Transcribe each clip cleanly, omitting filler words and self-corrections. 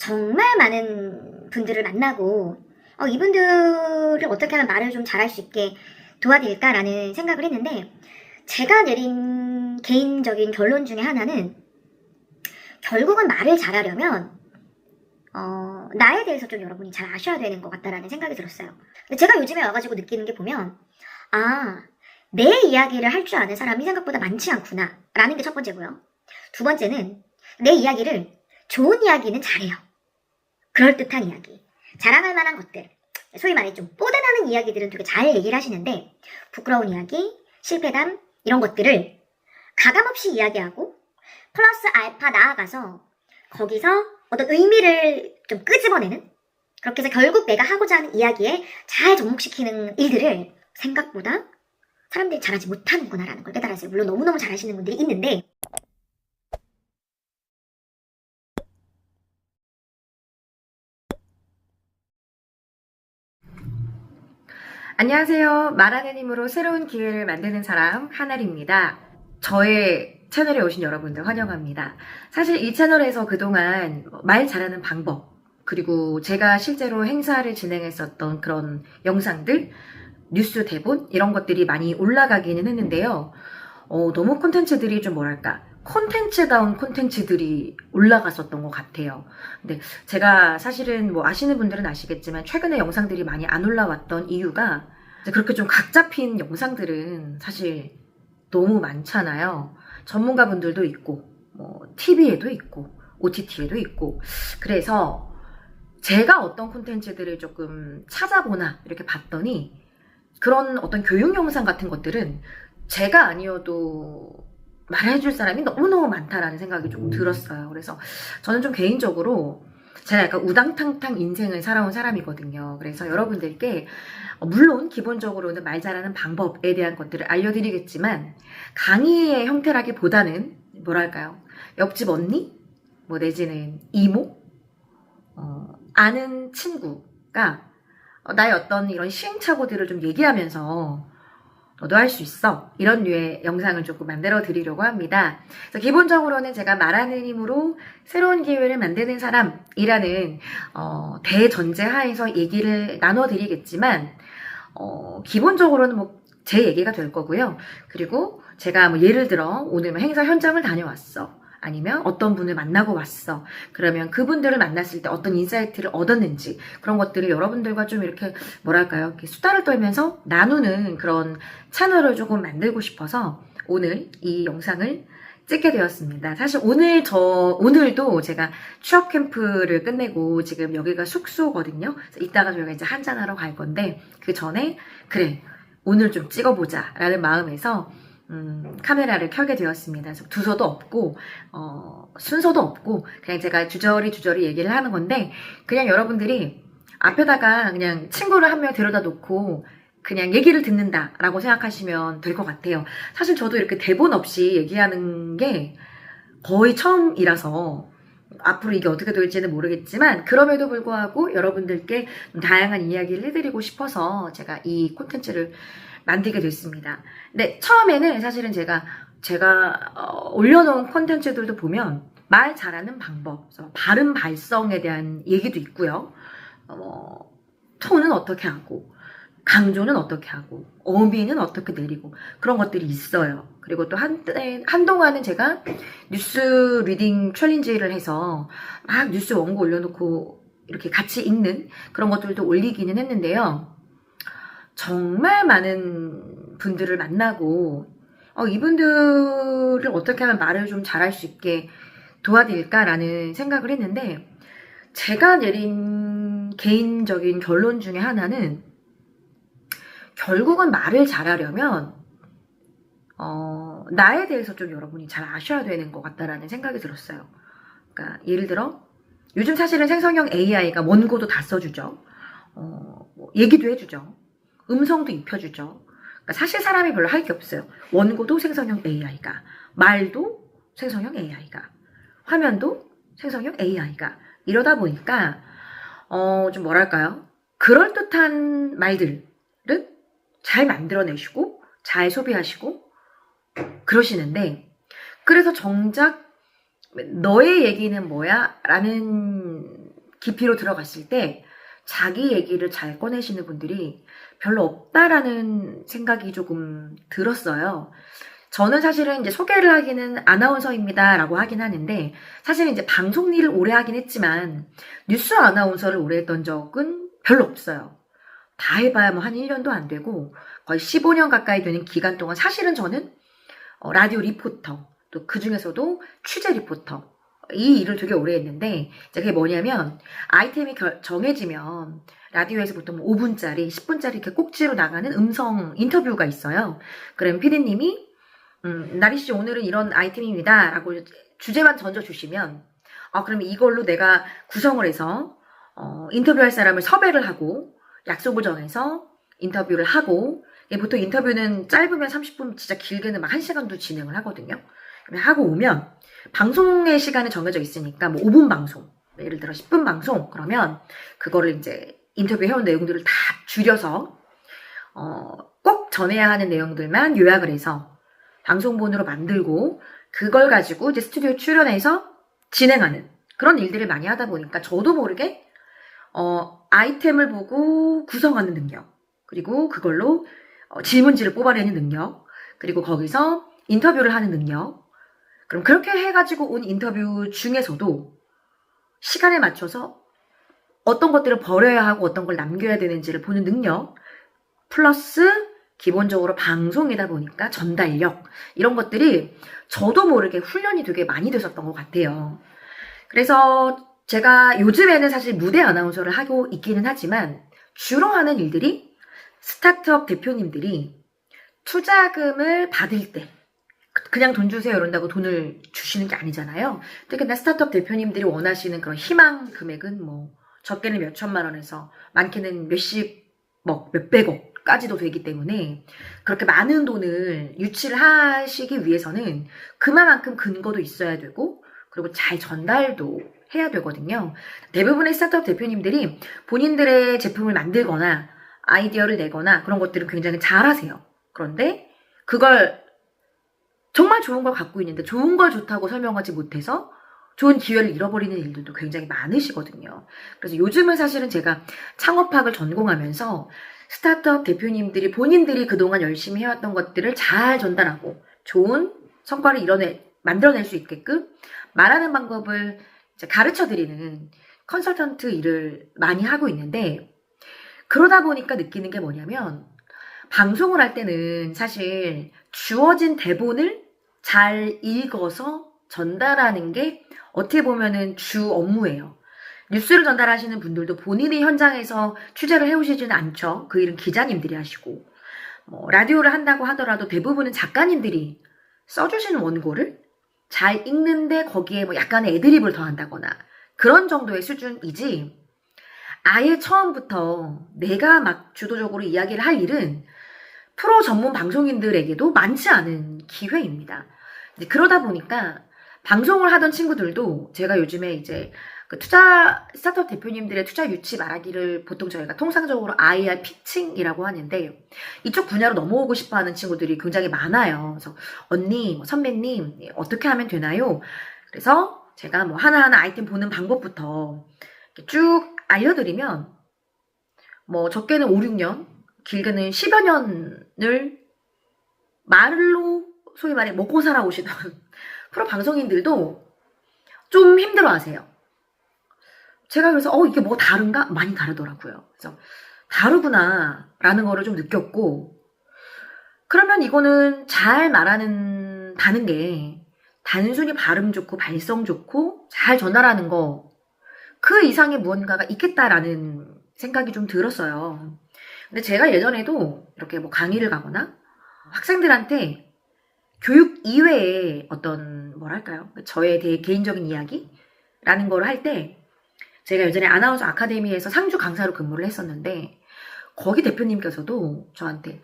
정말 많은 분들을 만나고 이분들을 어떻게 하면 말을 좀 잘할 수 있게 도와드릴까라는 생각을 했는데, 제가 내린 개인적인 결론 중에 하나는, 결국은 말을 잘하려면 나에 대해서 좀 여러분이 잘 아셔야 되는 것 같다라는 생각이 들었어요. 근데 제가 요즘에 와가지고 느끼는 게 보면, 내 이야기를 할 줄 아는 사람이 생각보다 많지 않구나 라는 게 첫 번째고요. 두 번째는, 내 이야기를, 좋은 이야기는 잘해요. 그럴듯한 이야기, 자랑할 만한 것들, 소위 말해 좀 뽀대나는 이야기들은 되게 잘 얘기를 하시는데, 부끄러운 이야기, 실패담 이런 것들을 가감없이 이야기하고 플러스 알파 나아가서 거기서 어떤 의미를 좀 끄집어내는, 그렇게 해서 결국 내가 하고자 하는 이야기에 잘 접목시키는 일들을 생각보다 사람들이 잘하지 못하는구나라는 걸 깨달았어요. 물론 너무너무 잘하시는 분들이 있는데, 안녕하세요. 말하는 힘으로 새로운 기회를 만드는 사람 하나리입니다. 저의 채널에 오신 여러분들 환영합니다. 사실 이 채널에서 그동안 말 잘하는 방법, 그리고 제가 실제로 행사를 진행했었던 그런 영상들, 뉴스 대본 이런 것들이 많이 올라가기는 했는데요. 너무 콘텐츠들이 좀 뭐랄까, 콘텐츠다운 콘텐츠들이 올라갔었던 것 같아요. 근데 제가 사실은 뭐 아시는 분들은 아시겠지만 최근에 영상들이 많이 안 올라왔던 이유가, 그렇게 좀 각 잡힌 영상들은 사실 너무 많잖아요. 전문가분들도 있고, 뭐 TV에도 있고, OTT에도 있고. 그래서 제가 어떤 콘텐츠들을 조금 찾아보나 이렇게 봤더니, 그런 어떤 교육 영상 같은 것들은 제가 아니어도 말해줄 사람이 너무너무 많다라는 생각이 좀 들었어요. 그래서 저는 좀 개인적으로 제가 약간 우당탕탕 인생을 살아온 사람이거든요. 그래서 여러분들께 물론 기본적으로는 말 잘하는 방법에 대한 것들을 알려드리겠지만, 강의의 형태라기보다는 뭐랄까요, 옆집 언니? 뭐 내지는 이모? 아는 친구가 나의 어떤 이런 시행착오들을 좀 얘기하면서 너도 할 수 있어, 이런 류의 영상을 조금 만들어 드리려고 합니다. 그래서 기본적으로는 제가 말하는 힘으로 새로운 기회를 만드는 사람이라는 대전제 하에서 얘기를 나눠 드리겠지만, 기본적으로는 뭐 제 얘기가 될 거고요. 그리고 제가 뭐 예를 들어 오늘 뭐 행사 현장을 다녀왔어, 아니면 어떤 분을 만나고 왔어, 그러면 그분들을 만났을 때 어떤 인사이트를 얻었는지, 그런 것들을 여러분들과 좀 이렇게 뭐랄까요, 이렇게 수다를 떨면서 나누는 그런 채널을 조금 만들고 싶어서 오늘 이 영상을 찍게 되었습니다. 사실 오늘도 제가 취업 캠프를 끝내고 지금 여기가 숙소거든요. 그래서 이따가 저희가 이제 한잔하러 갈 건데, 그 전에 그래, 오늘 좀 찍어보자 라는 마음에서 카메라를 켜게 되었습니다. 그래서 두서도 없고 순서도 없고 그냥 제가 주저리 얘기를 하는 건데, 그냥 여러분들이 앞에다가 그냥 친구를 한 명 데려다 놓고 그냥 얘기를 듣는다 라고 생각하시면 될 것 같아요. 사실 저도 이렇게 대본 없이 얘기하는 게 거의 처음이라서 앞으로 이게 어떻게 될지는 모르겠지만, 그럼에도 불구하고 여러분들께 다양한 이야기를 해드리고 싶어서 제가 이 콘텐츠를 만들게 됐습니다. 근데 처음에는 사실은 제가 올려놓은 콘텐츠들도 보면 말 잘하는 방법, 발음 발성에 대한 얘기도 있고요. 톤은 어떻게 하고, 강조는 어떻게 하고, 어미는 어떻게 내리고, 그런 것들이 있어요. 그리고 또 한동안은 제가 뉴스 리딩 챌린지를 해서 막 뉴스 원고 올려놓고 이렇게 같이 읽는 그런 것들도 올리기는 했는데요. 정말 많은 분들을 만나고 이분들을 어떻게 하면 말을 좀 잘할 수 있게 도와드릴까라는 생각을 했는데, 제가 내린 개인적인 결론 중에 하나는, 결국은 말을 잘하려면 나에 대해서 좀 여러분이 잘 아셔야 되는 것 같다라는 생각이 들었어요. 그러니까 예를 들어 요즘 사실은 생성형 AI가 원고도 다 써주죠. 뭐 얘기도 해주죠. 음성도 입혀주죠. 그러니까 사실 사람이 별로 할 게 없어요. 원고도 생성형 AI가, 말도 생성형 AI가, 화면도 생성형 AI가, 이러다 보니까 좀 뭐랄까요, 그럴듯한 말들을 잘 만들어내시고 잘 소비하시고 그러시는데, 그래서 정작 너의 얘기는 뭐야? 라는 깊이로 들어갔을 때 자기 얘기를 잘 꺼내시는 분들이 별로 없다라는 생각이 조금 들었어요. 저는 사실은 이제 소개를 하기는 아나운서입니다라고 하긴 하는데, 사실은 이제 방송 일을 오래 하긴 했지만 뉴스 아나운서를 오래 했던 적은 별로 없어요. 다 해봐야 뭐 한 1년도 안 되고 거의 15년 가까이 되는 기간 동안 사실은 저는 라디오 리포터, 또 그 중에서도 취재 리포터, 이 일을 되게 오래 했는데, 이제 그게 뭐냐면 아이템이 정해지면 라디오에서 보통 5분짜리, 10분짜리 이렇게 꼭지로 나가는 음성 인터뷰가 있어요. 그럼 피디님이 나리씨 오늘은 이런 아이템입니다 라고 주제만 던져주시면, 그럼 이걸로 내가 구성을 해서 인터뷰할 사람을 섭외를 하고 약속을 정해서 인터뷰를 하고, 보통 인터뷰는 짧으면 30분, 진짜 길게는 막 1시간도 진행을 하거든요. 하고 오면 방송의 시간이 정해져 있으니까 뭐 5분 방송, 예를 들어 10분 방송, 그러면 그거를 이제 인터뷰 해온 내용들을 다 줄여서 꼭 전해야 하는 내용들만 요약을 해서 방송본으로 만들고, 그걸 가지고 이제 스튜디오 출연해서 진행하는 그런 일들을 많이 하다 보니까 저도 모르게 아이템을 보고 구성하는 능력, 그리고 그걸로 질문지를 뽑아내는 능력, 그리고 거기서 인터뷰를 하는 능력, 그럼 그렇게 해가지고 온 인터뷰 중에서도 시간에 맞춰서 어떤 것들을 버려야 하고 어떤 걸 남겨야 되는지를 보는 능력, 플러스 기본적으로 방송이다 보니까 전달력, 이런 것들이 저도 모르게 훈련이 되게 많이 됐었던 것 같아요. 그래서 제가 요즘에는 사실 무대 아나운서를 하고 있기는 하지만 주로 하는 일들이 스타트업 대표님들이 투자금을 받을 때 그냥 돈 주세요 이런다고 돈을 주시는 게 아니잖아요. 특히나 스타트업 대표님들이 원하시는 그런 희망 금액은 뭐 적게는 몇 천만 원에서 많게는 몇백억까지도 되기 때문에, 그렇게 많은 돈을 유치를 하시기 위해서는 그만큼 근거도 있어야 되고, 그리고 잘 전달도 해야 되거든요. 대부분의 스타트업 대표님들이 본인들의 제품을 만들거나 아이디어를 내거나 그런 것들은 굉장히 잘하세요. 그런데 그걸 정말 좋은 걸 갖고 있는데 좋은 걸 좋다고 설명하지 못해서 좋은 기회를 잃어버리는 일들도 굉장히 많으시거든요. 그래서 요즘은 사실은 제가 창업학을 전공하면서 스타트업 대표님들이 본인들이 그동안 열심히 해왔던 것들을 잘 전달하고 좋은 성과를 만들어낼 수 있게끔 말하는 방법을 이제 가르쳐드리는 컨설턴트 일을 많이 하고 있는데, 그러다 보니까 느끼는 게 뭐냐면, 방송을 할 때는 사실 주어진 대본을 잘 읽어서 전달하는 게 어떻게 보면은 주 업무예요. 뉴스를 전달하시는 분들도 본인이 현장에서 취재를 해오시지는 않죠. 그 일은 기자님들이 하시고, 라디오를 한다고 하더라도 대부분은 작가님들이 써주시는 원고를 잘 읽는데 거기에 뭐 약간의 애드립을 더한다거나 그런 정도의 수준이지, 아예 처음부터 내가 막 주도적으로 이야기를 할 일은 프로 전문 방송인들에게도 많지 않은 기회입니다. 그러다 보니까 방송을 하던 친구들도, 제가 요즘에 이제 그 스타트업 대표님들의 투자 유치 말하기를 보통 저희가 통상적으로 IR 피칭이라고 하는데, 이쪽 분야로 넘어오고 싶어 하는 친구들이 굉장히 많아요. 그래서 언니, 선배님, 어떻게 하면 되나요? 그래서 제가 뭐 하나하나 아이템 보는 방법부터 쭉 알려드리면, 뭐 적게는 5, 6년, 길게는 10여 년을 말로 소위 말해 먹고 살아오시던 프로 방송인들도 좀 힘들어 하세요. 제가 그래서 이게 뭐가 다른가? 많이 다르더라고요. 그래서 다르구나 라는 거를 좀 느꼈고, 그러면 이거는 잘 말하는 게 단순히 발음 좋고 발성 좋고 잘 전달하는 거, 그 이상의 무언가가 있겠다라는 생각이 좀 들었어요. 근데 제가 예전에도 이렇게 뭐 강의를 가거나 학생들한테 교육 이외에 어떤 뭐랄까요, 저에 대해 개인적인 이야기라는 걸 할 때, 제가 예전에 아나운서 아카데미에서 상주 강사로 근무를 했었는데, 거기 대표님께서도 저한테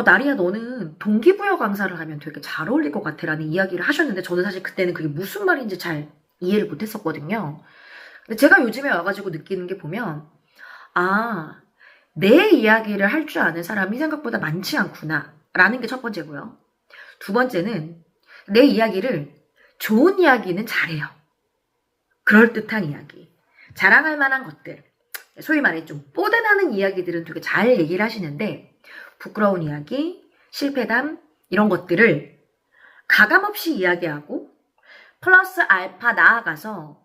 나리야, 너는 동기부여 강사를 하면 되게 잘 어울릴 것 같아 라는 이야기를 하셨는데, 저는 사실 그때는 그게 무슨 말인지 잘 이해를 못했었거든요. 근데 제가 요즘에 와가지고 느끼는 게 보면, 내 이야기를 할 줄 아는 사람이 생각보다 많지 않구나 라는 게 첫 번째고요. 두 번째는 내 이야기를, 좋은 이야기는 잘해요. 그럴듯한 이야기. 자랑할 만한 것들, 소위 말해 좀 뽀대나는 이야기들은 되게 잘 얘기를 하시는데 부끄러운 이야기, 실패담 이런 것들을 가감없이 이야기하고 플러스 알파 나아가서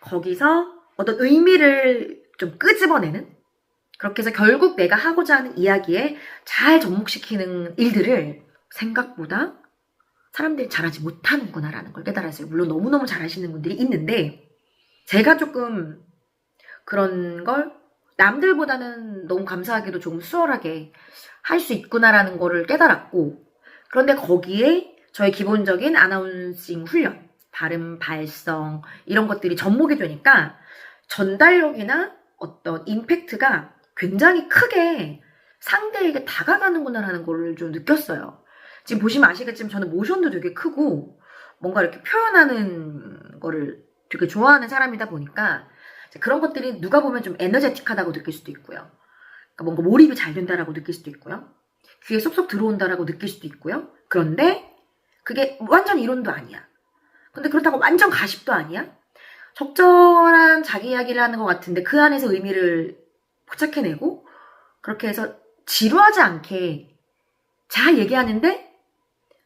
거기서 어떤 의미를 좀 끄집어내는, 그렇게 해서 결국 내가 하고자 하는 이야기에 잘 접목시키는 일들을 생각보다 사람들이 잘하지 못하는구나라는 걸 깨달았어요. 물론 너무너무 잘하시는 분들이 있는데 제가 조금 그런 걸 남들보다는 너무 감사하게도 조금 수월하게 할 수 있구나라는 거를 깨달았고, 그런데 거기에 저의 기본적인 아나운싱 훈련, 발음, 발성 이런 것들이 접목이 되니까 전달력이나 어떤 임팩트가 굉장히 크게 상대에게 다가가는구나라는 걸 좀 느꼈어요. 지금 보시면 아시겠지만 저는 모션도 되게 크고 뭔가 이렇게 표현하는 거를 되게 좋아하는 사람이다 보니까 그런 것들이 누가 보면 좀 에너제틱하다고 느낄 수도 있고요. 그러니까 뭔가 몰입이 잘 된다라고 느낄 수도 있고요. 귀에 쏙쏙 들어온다라고 느낄 수도 있고요. 그런데 그게 완전 이론도 아니야. 근데 그렇다고 완전 가십도 아니야. 적절한 자기 이야기를 하는 것 같은데 그 안에서 의미를 포착해내고 그렇게 해서 지루하지 않게 잘 얘기하는데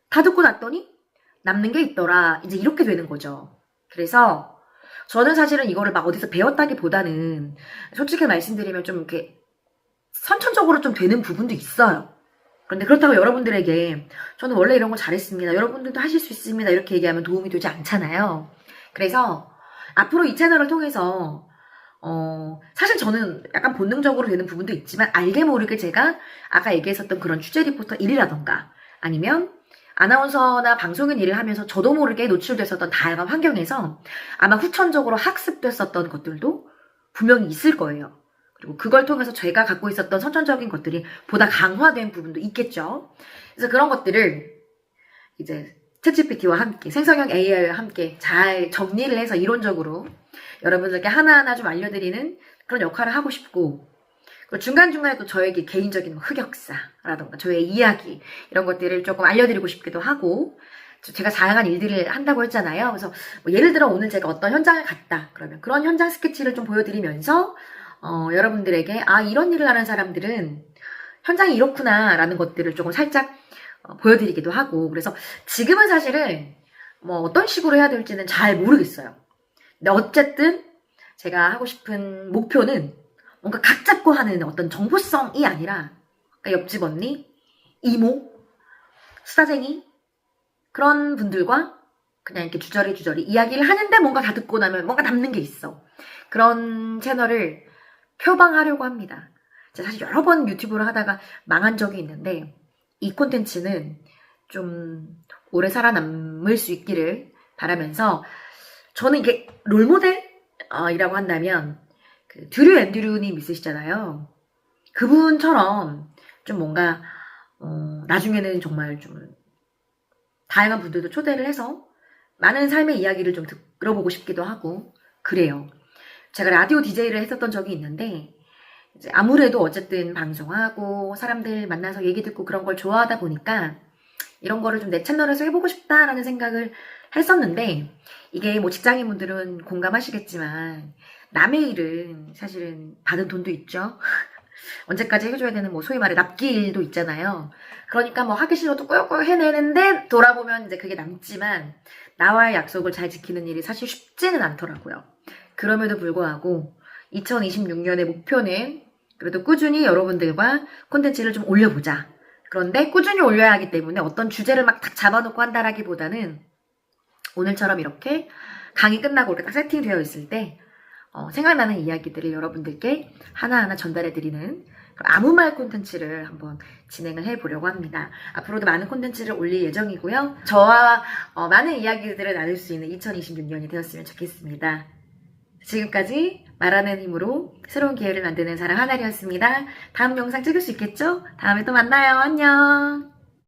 다 듣고 났더니 남는 게 있더라. 이제 이렇게 되는 거죠. 그래서 저는 사실은 이거를 막 어디서 배웠다기보다는 솔직히 말씀드리면 좀 이렇게 선천적으로 좀 되는 부분도 있어요. 그런데 그렇다고 여러분들에게 저는 원래 이런 거 잘했습니다, 여러분들도 하실 수 있습니다 이렇게 얘기하면 도움이 되지 않잖아요. 그래서 앞으로 이 채널을 통해서 사실 저는 약간 본능적으로 되는 부분도 있지만 알게 모르게 제가 아까 얘기했었던 그런 취재 리포터 일이라던가 아니면 아나운서나 방송인 일을 하면서 저도 모르게 노출됐었던 다양한 환경에서 아마 후천적으로 학습됐었던 것들도 분명히 있을 거예요. 그리고 그걸 통해서 제가 갖고 있었던 선천적인 것들이 보다 강화된 부분도 있겠죠. 그래서 그런 것들을 이제 챗GPT와 함께, 생성형 AI와 함께 잘 정리를 해서 이론적으로 여러분들께 하나하나 좀 알려드리는 그런 역할을 하고 싶고, 그리고 중간중간에 또 저에게 개인적인 흑역사라던가 저의 이야기 이런 것들을 조금 알려드리고 싶기도 하고, 제가 다양한 일들을 한다고 했잖아요. 그래서 뭐 예를 들어 오늘 제가 어떤 현장을 갔다 그러면 그런 현장 스케치를 좀 보여드리면서 여러분들에게 이런 일을 하는 사람들은 현장이 이렇구나 라는 것들을 조금 살짝 보여드리기도 하고, 그래서 지금은 사실은 뭐 어떤 식으로 해야 될지는 잘 모르겠어요. 근데 어쨌든 제가 하고 싶은 목표는 뭔가 각 잡고 하는 어떤 정보성이 아니라 그러니까 옆집 언니, 이모, 수다쟁이 그런 분들과 그냥 이렇게 주저리 이야기를 하는데 뭔가 다 듣고 나면 뭔가 담는 게 있어. 그런 채널을 표방하려고 합니다. 제가 사실 여러 번 유튜브를 하다가 망한 적이 있는데 이 콘텐츠는 좀 오래 살아남을 수 있기를 바라면서, 저는 이게 롤모델이라고 한다면 그 드류 앤드류님 있으시잖아요. 그분처럼 좀 뭔가 나중에는 정말 좀 다양한 분들도 초대를 해서 많은 삶의 이야기를 좀 들어보고 싶기도 하고 그래요. 제가 라디오 DJ를 했었던 적이 있는데 이제 아무래도 어쨌든 방송하고 사람들 만나서 얘기 듣고 그런 걸 좋아하다 보니까 이런 거를 좀 내 채널에서 해보고 싶다라는 생각을 했었는데, 이게 뭐 직장인분들은 공감하시겠지만 남의 일은 사실은 받은 돈도 있죠. 언제까지 해줘야 되는 뭐 소위 말해 납기일도 있잖아요. 그러니까 뭐 하기 싫어도 꾸역꾸역 해내는데 돌아보면 이제 그게 남지만 나와의 약속을 잘 지키는 일이 사실 쉽지는 않더라고요. 그럼에도 불구하고 2026년의 목표는 그래도 꾸준히 여러분들과 콘텐츠를 좀 올려보자. 그런데 꾸준히 올려야 하기 때문에 어떤 주제를 막 딱 잡아놓고 한다라기보다는 오늘처럼 이렇게 강의 끝나고 이렇게 딱 세팅되어 있을 때 생각나는 이야기들을 여러분들께 하나하나 전달해드리는 아무 말 콘텐츠를 한번 진행을 해보려고 합니다. 앞으로도 많은 콘텐츠를 올릴 예정이고요. 저와 많은 이야기들을 나눌 수 있는 2026년이 되었으면 좋겠습니다. 지금까지 말하는 힘으로 새로운 기회를 만드는 사람 하나리였습니다. 다음 영상 찍을 수 있겠죠? 다음에 또 만나요. 안녕.